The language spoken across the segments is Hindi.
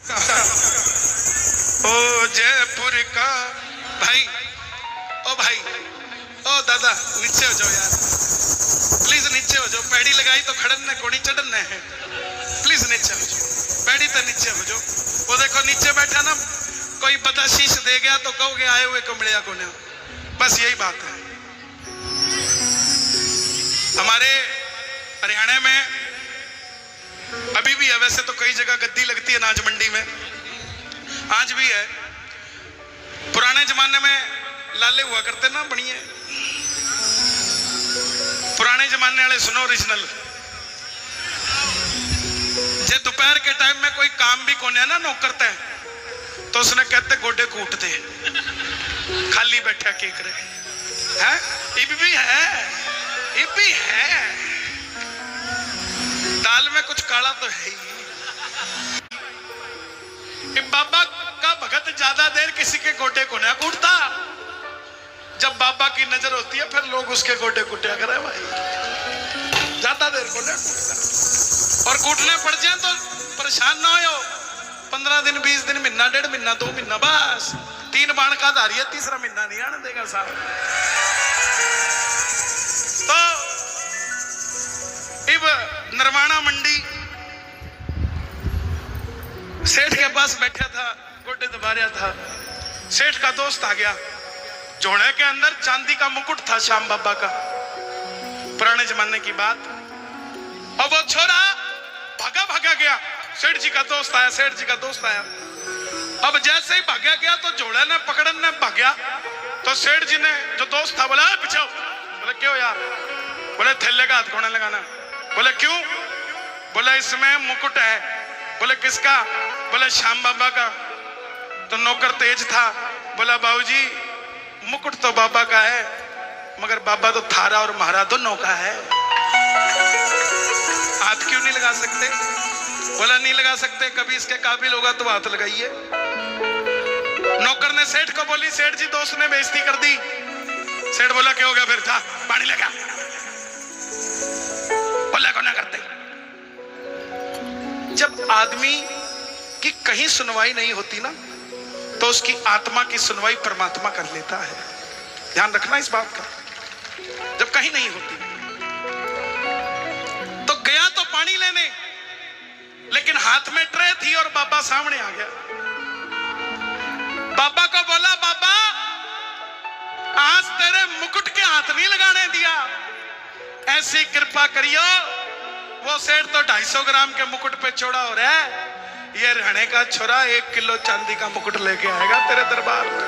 ओ जयपुर का भाई, ओ भाई, ओ दादा नीचे हो जाओ यार, प्लीज नीचे हो जाओ। पैड़ी लगाई तो खड़न ने कोड़ी चढ़न है, प्लीज नीचे हो जाओ, पैड़ी तो नीचे हो जाओ। वो देखो नीचे बैठा ना, कोई बदशीश दे गया तो कहोगे आए हुए को मिलिया को ना, बस यही बात है। हमारे हरियाणा में अभी भी है, वैसे तो कई जगह गद्दी लगती है अनाज मंडी में, आज भी है। पुराने जमाने में लाले हुआ करते ना बढ़िया, पुराने जमाने वाले सुनो ओरिजिनल। जे दोपहर के टाइम में कोई काम भी कोने ना नौकरता है तो उसने कहते गोडे कूटते, खाली बैठा के करे है, इब भी है, इब भी है। दाल में कुछ काला तो है ही। बाबा का भगत ज्यादा देर किसी के गोडे को ना कूटता, जब बाबा की नजर होती है फिर लोग उसके गोडे कुटिया करे भाई, ज्यादा देर को ना कूटता। और कूटने पड़ जाए तो परेशान ना हो, 15 दिन 20 दिन, महीना 1.5 महीना 2 महीना, बस 3 बाण का धारी है, तीसरा महीना नहीं आने देगा साहब। तो इब नरवाना मंडी सेठ के पास बैठा था, गोडे दबा रहा था। सेठ का दोस्त आ गया, जोड़े के अंदर चांदी का मुकुट था श्याम बाबा का, पुराने जमाने की बात। और वो छोरा भागा भागा गया, सेठ जी का दोस्त आया, सेठ जी का दोस्त आया। अब जैसे ही भागा गया तो जोड़े ने पकड़न ने भाग्या, तो सेठ जी ने जो दोस्त था बोला बचाओ। बोले क्यों यार? बोले थैले का हाथ कोने लगाना। बोले क्यों? बोले इसमें मुकुट है। बोले किसका? बोले श्याम बाबा का। तो नौकर तेज था, बोला बाबूजी मुकुट तो बाबा का है, मगर बाबा तो थारा और महारा दोनों का है, हाथ क्यों नहीं लगा सकते? बोला नहीं लगा सकते, कभी इसके काबिल होगा तो हाथ लगाइए। नौकर ने सेठ को बोली, सेठ जी दोस्त ने बेइज्जती कर दी। सेठ बोला क्या हो गया फिर? जा पानी लगा। बोला को ना करते। जब आदमी की कहीं सुनवाई नहीं होती ना, तो उसकी आत्मा की सुनवाई परमात्मा कर लेता है। ध्यान रखना इस बात का। जब कहीं नहीं होती तो गया तो पानी लेने, लेकिन हाथ में ट्रे थी और बाबा सामने आ गया। बाबा को बोला बाबा आज तेरे मुकुट के हाथ नहीं लगाने दिया, ऐसी कृपा करियो। वो सेठ तो 250 ग्राम के मुकुट पे चौड़ा हो रहा है, ये रहने का छोरा 1 किलो चांदी का मुकुट लेके आएगा तेरे दरबार में।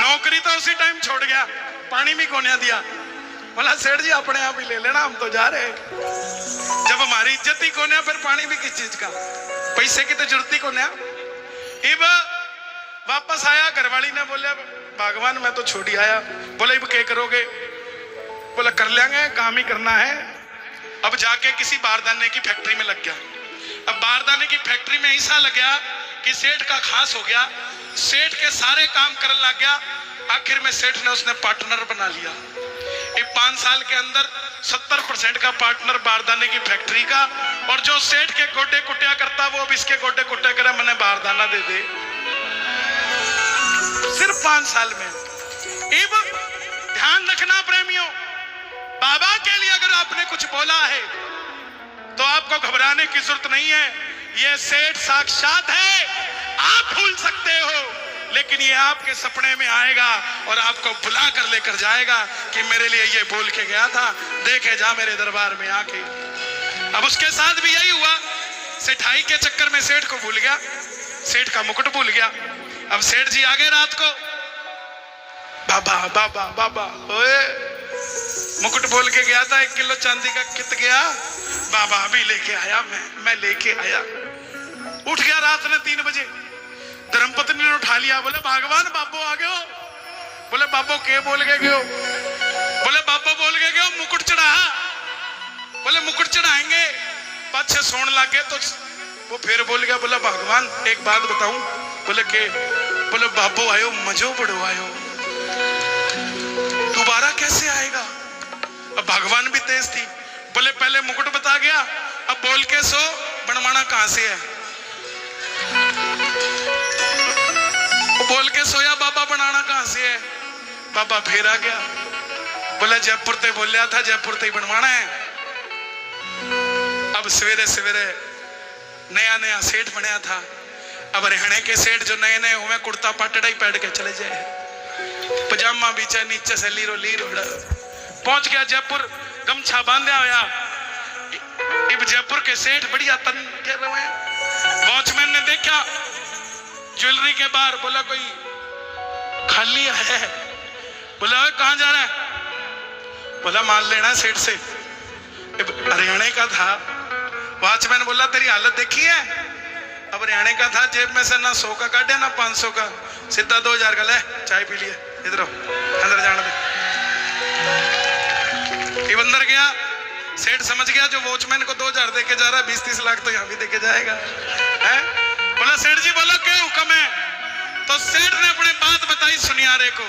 नौकरी तो उसी टाइम छोड़ गया, पानी भी कोने दिया। बोला सेठ जी अपने आप ही ले लेना, हम तो जा रहे हैं। जब हमारी इज्जत ही कोने, फिर पानी भी किस चीज का? पैसे की तो जरूरत ही कोने। इब वापस आया, घरवाली ने बोले भगवान मैं तो छोड़ ही आया। बोले इब क्या करोगे? बोला कर लेंगे, काम ही करना है। अब जाके किसी बारदाने की फैक्ट्री में लग गया। अब बारदाने की फैक्ट्री में ऐसा लग गया कि सेठ का खास हो गया, सेठ के सारे काम करने लग गया। आखिर में सेठ ने उसने पार्टनर बना लिया। 5 साल के अंदर 70% का पार्टनर बारदाने की फैक्ट्री का, और जो सेठ के गोडे कुटिया करता वो अब इसके गोडे कुटिया करे, मैंने बारदाना दे दे। सिर्फ 5 साल में। इब ध्यान रखना प्रेमियों, बाबा के लिए अगर आपने कुछ बोला है तो आपको घबराने की जरूरत नहीं है। ये सेठ साक्षात है, आप भूल सकते हो, लेकिन ये आपके सपने में आएगा और आपको बुला कर लेकर जाएगा कि मेरे लिए ये बोल के गया था, देखे जा मेरे दरबार में आके। अब उसके साथ भी यही हुआ, सेठाई के चक्कर में सेठ को भूल गया, सेठ का मुकुट भूल गया। अब सेठ जी आ गए रात को, बाबा बाबा बाबा ओए मुकुट बोल के गया था 1 किलो चांदी का, कित गया? बाबा अभी लेके आया, मैं लेके आया। उठ गया रात ने 3 बजे, धर्मपत्नी ने उठा लिया। बोले भगवान बाबो आ गए हो। बोले बाबो के बोल के गयो? बोले बाबो बोल के गयो मुकुट चढ़ा। बोले मुकुट चढ़ाएंगे। पाछे सोन लग गए तो वो फिर बोल गया, बोला भगवान एक बात बताऊं? बोले के? बोले बाबो आयो मजो बड़ो आयो, दोबारा कैसे आएगा? अब भगवान भी तेज थी, बोले पहले मुकुट बता गया, अब बोल के सो बनवाना कहां से है? वो बोल के सोया, बाबा बनाना कहां से है? बाबा फिर आ गया, बोला जयपुर ते बोलिया था, जयपुर ते ही बनवाना है। अब सवेरे सवेरे नया नया सेठ बनया था। अब रहने के सेठ जो नए नए हुए कुर्ता पाटड़ा ही पहन के चले जाए, पजामा बीचा नीचे से लीरो लीरो। पहुंच गया जयपुर, गमछा बांधा होया। अब जयपुर के सेठ बढ़िया तन के रहे। वॉचमैन ने देखा ज्वेलरी के बाहर, बोला कोई खाली है? बोला कहां जा रहा है? बोला माल लेना सेठ से। हरियाणा का था। वॉचमैन बोला तेरी हालत देखी है? अब हरियाणा का था, जेब में से ना 100 का काटे ना 500 का, सीधा 2000 का। ले चाय पी लिया, इधर अंदर जाने दे। ये अंदर गया, सेठ समझ गया जो वॉचमैन को 2000 देके जा रहा है, 20-30 लाख तो यहाँ भी देके जाएगा है? बोला सेठ जी बोलो क्या हुक्म है? तो सेठ ने अपनी बात बताई सुनियारे को।